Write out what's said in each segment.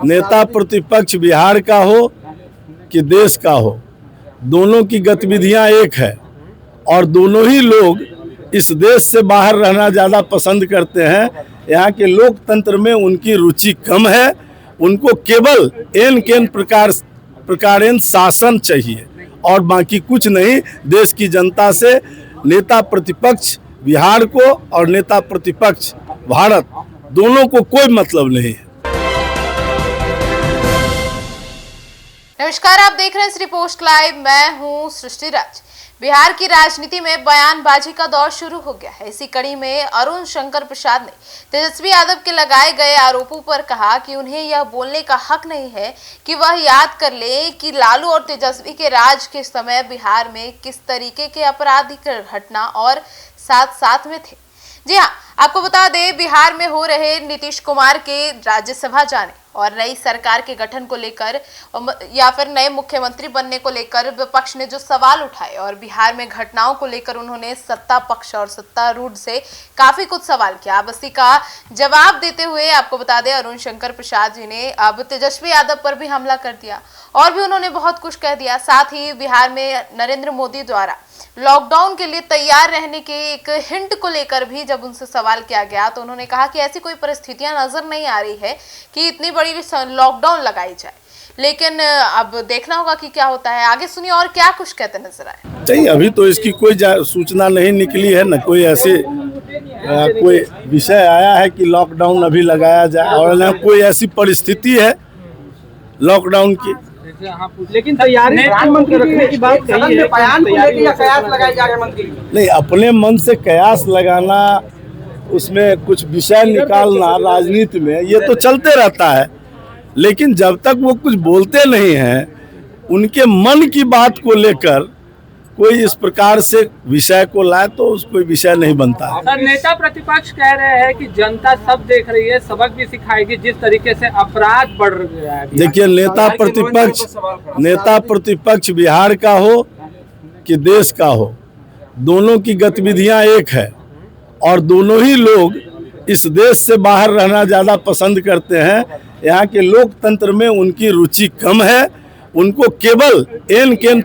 नेता प्रतिपक्ष बिहार का हो कि देश का हो, दोनों की गतिविधियां एक है और दोनों ही लोग इस देश से बाहर रहना ज़्यादा पसंद करते हैं। यहाँ के लोकतंत्र में उनकी रुचि कम है, उनको केवल एन प्रकारेण शासन चाहिए और बाकी कुछ नहीं। देश की जनता से नेता प्रतिपक्ष बिहार को और नेता प्रतिपक्ष भारत दोनों को कोई मतलब नहीं है। नमस्कार, आप देख रहे हैं श्री पोस्ट लाइव। मैं हूं सृष्टि राज। बिहार की राजनीति में बयानबाजी का दौर शुरू हो गया है। इसी कड़ी में अरुण शंकर प्रसाद ने तेजस्वी यादव के लगाए गए आरोपों पर कहा कि उन्हें यह बोलने का हक नहीं है कि वह याद कर ले कि लालू और तेजस्वी के राज के समय बिहार में किस तरीके के आपराधिक घटना और साथ में थे। जी हाँ, आपको बता दें, बिहार में हो रहे नीतीश कुमार के राज्यसभा जाने और नई सरकार के गठन को लेकर या फिर नए मुख्यमंत्री बनने को लेकर विपक्ष ने जो सवाल उठाए और बिहार में घटनाओं को लेकर उन्होंने सत्ता पक्ष और सत्तारूढ़ से काफी कुछ सवाल किया। अब इसी का जवाब देते हुए आपको बता दें, अरुण शंकर प्रसाद जी ने अब तेजस्वी यादव पर भी हमला कर दिया और भी उन्होंने बहुत कुछ कह दिया। साथ ही बिहार में नरेंद्र मोदी द्वारा लॉकडाउन के लिए तैयार रहने के एक हिंट को लेकर भी जब उनसे सवाल किया गया तो उन्होंने कहा कि ऐसी कोई परिस्थितियां नजर नहीं आ रही है कि इतनी बड़ी लॉकडाउन लगाई जाए, लेकिन अब देखना होगा कि क्या होता है। आगे सुनिए और क्या कुछ कहते नजर आए। नहीं, अभी तो इसकी कोई सूचना नहीं निकली है, न कोई ऐसे कोई विषय आया है कि लॉकडाउन अभी लगाया जाए और न कोई ऐसी परिस्थिति है लॉकडाउन की। लेकिन तैयारी प्रधानमंत्री रखने की बात कही है, बयान को लेकर या कयास लगाए जा रहे मंत्री? नहीं, अपने मन से कयास लगाना, उसमें कुछ विषय निकालना राजनीति में ये तो चलते रहता है, लेकिन जब तक वो कुछ बोलते नहीं हैं, उनके मन की बात को लेकर कोई इस प्रकार से विषय को लाए तो उसको विषय नहीं बनता है। सर, नेता प्रतिपक्ष कह रहे हैं कि जनता सब देख रही है, सबक भी सिखाएगी जिस तरीके से अपराध बढ़ रहा है। देखिए, नेता प्रतिपक्ष बिहार का हो कि देश का हो, दोनों की गतिविधियां एक है और दोनों ही लोग इस देश से बाहर रहना ज़्यादा पसंद करते हैं। यहाँ के लोकतंत्र में उनकी रुचि कम है, उनको केवल एन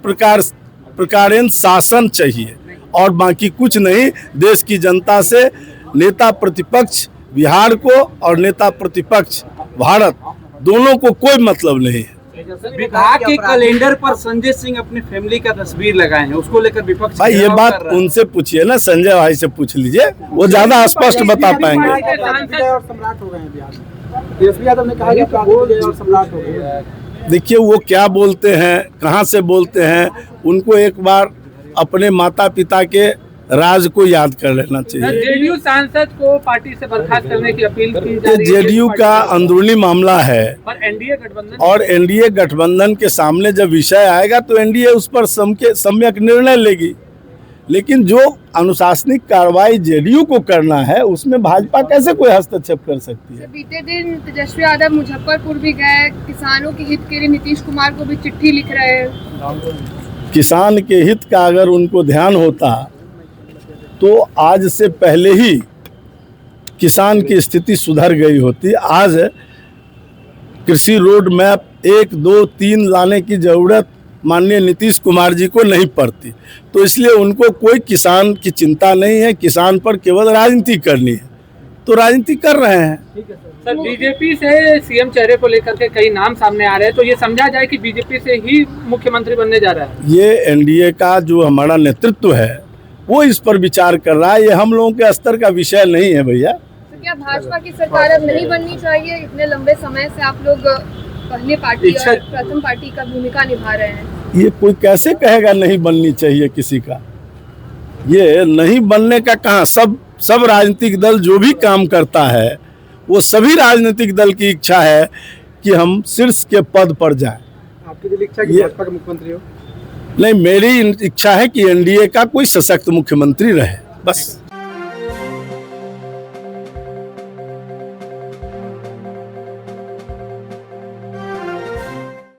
प्रकारेण शासन चाहिए और बाकी कुछ नहीं। देश की जनता से नेता प्रतिपक्ष बिहार को और नेता प्रतिपक्ष भारत दोनों को कोई मतलब नहीं है। विभाग के कैलेंडर पर संजय सिंह अपनी फैमिली का तस्वीर लगाए हैं, उसको लेकर विपक्ष भाई ये बात उनसे पूछिए ना, संजय भाई से पूछ लीजिए, वो ज्यादा स्पष्ट बता पाएंगे। तेजस्वी यादव ने कहा कि सम्राट हो गए। देखिए, वो क्या बोलते हैं, कहाँ से बोलते हैं, उनको एक बार अपने माता पिता के राज को याद कर लेना चाहिए। जेडीयू सांसद को पार्टी से बर्खास्त करने की अपील की जा रही है। जेडीयू का अंदरूनी मामला है और एनडीए गठबंधन के सामने जब विषय आएगा तो एनडीए उस पर सम्यक निर्णय लेगी, लेकिन जो अनुशासनिक कार्रवाई जेडीयू को करना है उसमें भाजपा कैसे कोई हस्तक्षेप कर सकती है। बीते दिन तेजस्वी यादव मुजफ्फरपुर भी गए, किसानों के हित के लिए नीतीश कुमार को भी चिट्ठी लिख रहे हैं। किसान के हित का अगर उनको ध्यान होता तो आज से पहले ही किसान की स्थिति सुधर गई होती। आज कृषि रोड मैप 1, 2, 3 लाने की जरूरत माननीय नीतीश कुमार जी को नहीं पड़ती, तो इसलिए उनको कोई किसान की चिंता नहीं है। किसान पर केवल राजनीति करनी है, तो राजनीति कर रहे हैं। सर, बीजेपी से सीएम चेहरे को लेकर के कई नाम सामने आ रहे हैं, तो ये समझा जाए कि बीजेपी से ही मुख्यमंत्री बनने जा रहा है। ये एनडीए का जो हमारा नेतृत्व है वो इस पर विचार कर रहा है, ये हम लोगों के स्तर का विषय नहीं है भैया। तो क्या भाजपा की सरकार अब नहीं बननी चाहिए? इतने लंबे समय से आप लोग पहले पार्टी और प्रथम पार्टी का भूमिका निभा रहे हैं। ये कोई कैसे कहेगा नहीं बननी चाहिए किसी का? ये नहीं बनने का कहाँ, सब राजनीतिक दल जो भी काम करता है वो सभी राजनीतिक दल की इच्छा है कि हम शीर्ष के पद पर जाएं। आपकी दिल इच्छा कि भाजपा का मुख्यमंत्री हो? नहीं, मेरी इच्छा है कि एनडीए का कोई सशक्त मुख्यमंत्री रहे, बस।